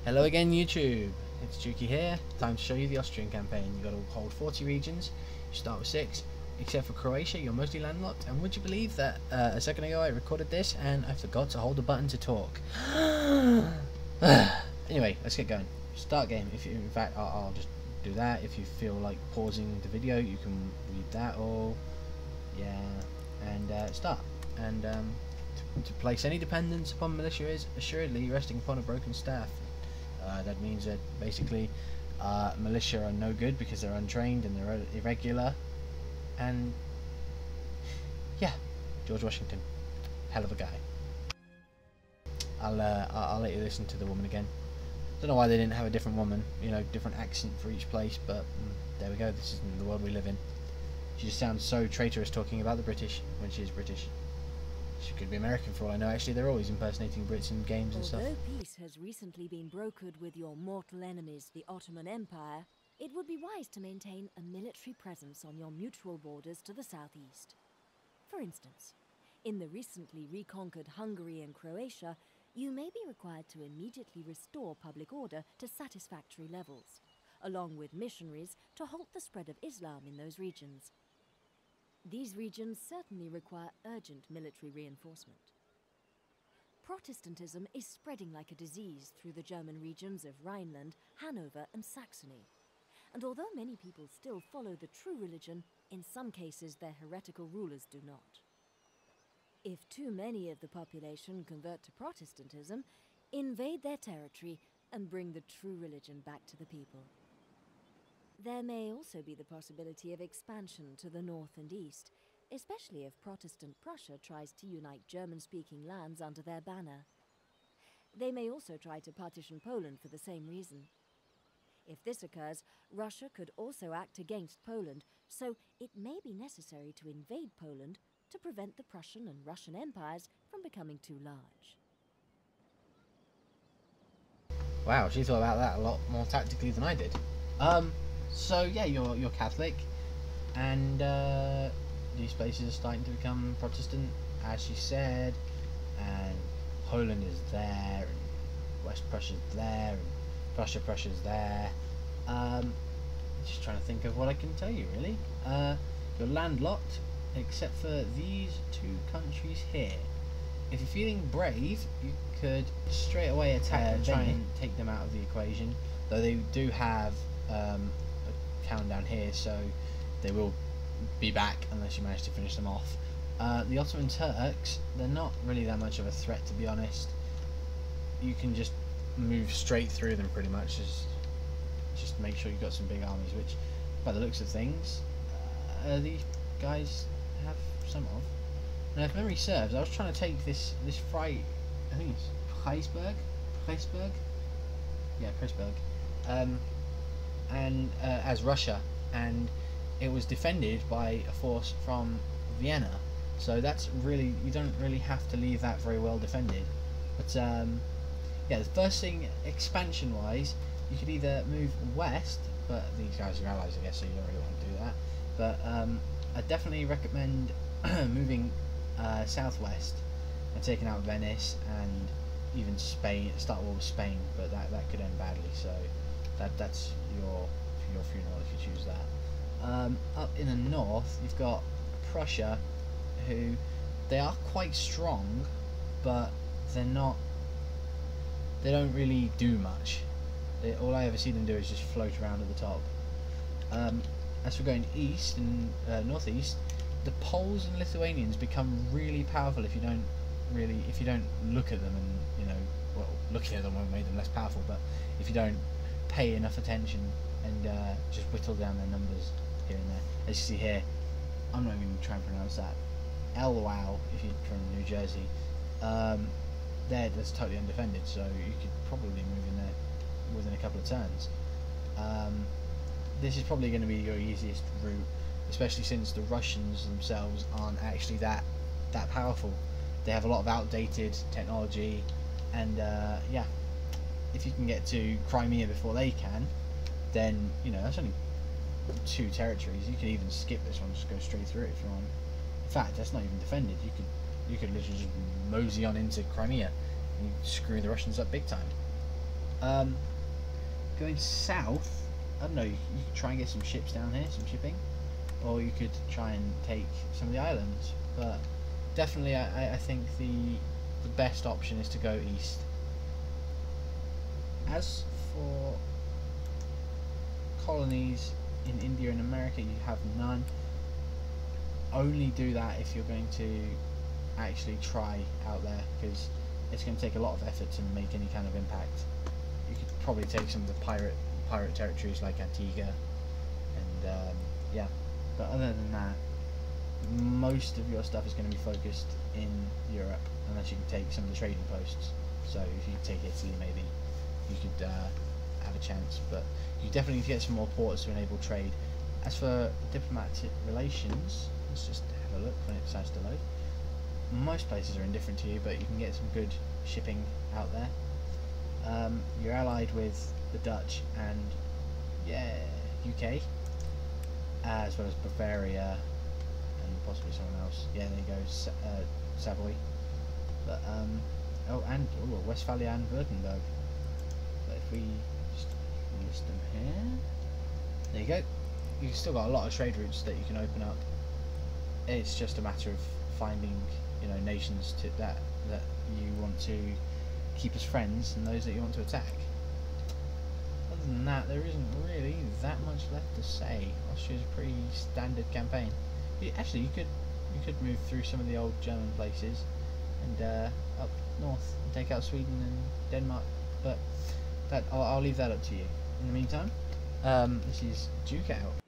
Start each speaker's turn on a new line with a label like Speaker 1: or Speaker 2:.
Speaker 1: Hello again, YouTube. It's Dukey here. Time to show you the Austrian campaign. You've got to hold 40 regions. You start with 6. Except for Croatia, you're mostly landlocked. And would you believe that a second ago I recorded this and I forgot to hold the button to talk? Anyway, let's get going. Start game. If you, in fact, I'll just do that. If you feel like pausing the video, you can read that all. Yeah, and start. And to place any dependence upon militia is assuredly resting upon a broken staff. That means that basically militia are no good because they're untrained and they're irregular. And yeah, George Washington, hell of a guy. I'll let you listen to the woman again. Don't know why they didn't have a different woman, you know, different accent for each place, but there we go. This isn't the world we live in. She just sounds so traitorous talking about the British when she is British. She could be American for all I know. Actually, they're always impersonating Brits in games and stuff.
Speaker 2: Although peace has recently been brokered with your mortal enemies, the Ottoman Empire, it would be wise to maintain a military presence on your mutual borders to the southeast. For instance, in the recently reconquered Hungary and Croatia, you may be required to immediately restore public order to satisfactory levels, along with missionaries to halt the spread of Islam in those regions. These regions certainly require urgent military reinforcement. Protestantism is spreading like a disease through the German regions of Rhineland, Hanover and Saxony. And although many people still follow the true religion, in some cases their heretical rulers do not. If too many of the population convert to Protestantism, invade their territory and bring the true religion back to the people. There may also be the possibility of expansion to the north and east, especially if Protestant Prussia tries to unite German-speaking lands under their banner. They may also try to partition Poland for the same reason. If this occurs, Russia could also act against Poland, so it may be necessary to invade Poland to prevent the Prussian and Russian empires from becoming too large.
Speaker 1: Wow, she thought about that a lot more tactically than I did. So yeah, you're Catholic, and these places are starting to become Protestant, as she said, and Poland is there, and West Prussia's there, and Prussia's there. Just trying to think of what I can tell you, really. You're landlocked, except for these two countries here. If you're feeling brave, you could straight away attack and try and take them out of the equation, though they do have a town down here, so they will be back unless you manage to finish them off. The Ottoman Turks, they're not really that much of a threat, to be honest. You can just move straight through them pretty much, just make sure you've got some big armies, which by the looks of things these guys have some of. Now if memory serves, I was trying to take this I think it's Preisberg, yeah, Preisberg, and as Russia, and it was defended by a force from Vienna, so that's really, you don't really have to leave that very well defended. But yeah, the first thing, expansion wise, you could either move west, but these guys are allies I guess, so you don't really want to do that, but I definitely recommend moving southwest and taking out Venice and even Spain, start war with Spain, but that could end badly, so that's your funeral if you choose that. Up in the north, you've got Prussia, who they are quite strong, but they don't really do much. All I ever see them do is just float around at the top. As for going east and northeast, the Poles and Lithuanians become really powerful if you don't look at them, and you know, well, looking at them won't make them less powerful, but if you don't pay enough attention and just whittle down their numbers here and there. As you see here, I'm not even going to try and pronounce that. Elwau, if you're from New Jersey, that's totally undefended, so you could probably move in there within a couple of turns. This is probably going to be your easiest route, especially since the Russians themselves aren't actually that powerful. They have a lot of outdated technology, and yeah, if you can get to Crimea before they can, then you know that's only 2 territories. You could even skip this one, just go straight through it if you want. In fact, that's not even defended. You could literally just mosey on into Crimea and screw the Russians up big time. Um, Going south, I don't know. You could try and get some ships down here, some shipping, or you could try and take some of the islands. But definitely, I think the best option is to go east. As for colonies in India and America, you have none. Only do that if you're going to actually try out there, because it's going to take a lot of effort to make any kind of impact. You could probably take some of the pirate territories like Antigua, and yeah. But other than that, most of your stuff is going to be focused in Europe, unless you can take some of the trading posts. So if you take Italy, maybe you could have a chance, but you definitely need to get some more ports to enable trade. As for diplomatic relations, let's just have a look when it decides to load. Most places are indifferent to you, but you can get some good shipping out there. You're allied with the Dutch and UK, as well as Bavaria and possibly someone else. Yeah, there you go, Savoy. But Westphalia and Württemberg. But if we just list them here, there you go. You've still got a lot of trade routes that you can open up. It's just a matter of finding, nations that you want to keep as friends and those that you want to attack. Other than that, there isn't really that much left to say. Austria's a pretty standard campaign. You could move through some of the old German places and up north and take out Sweden and Denmark, but I'll leave that up to you. In the meantime, this is Duke out.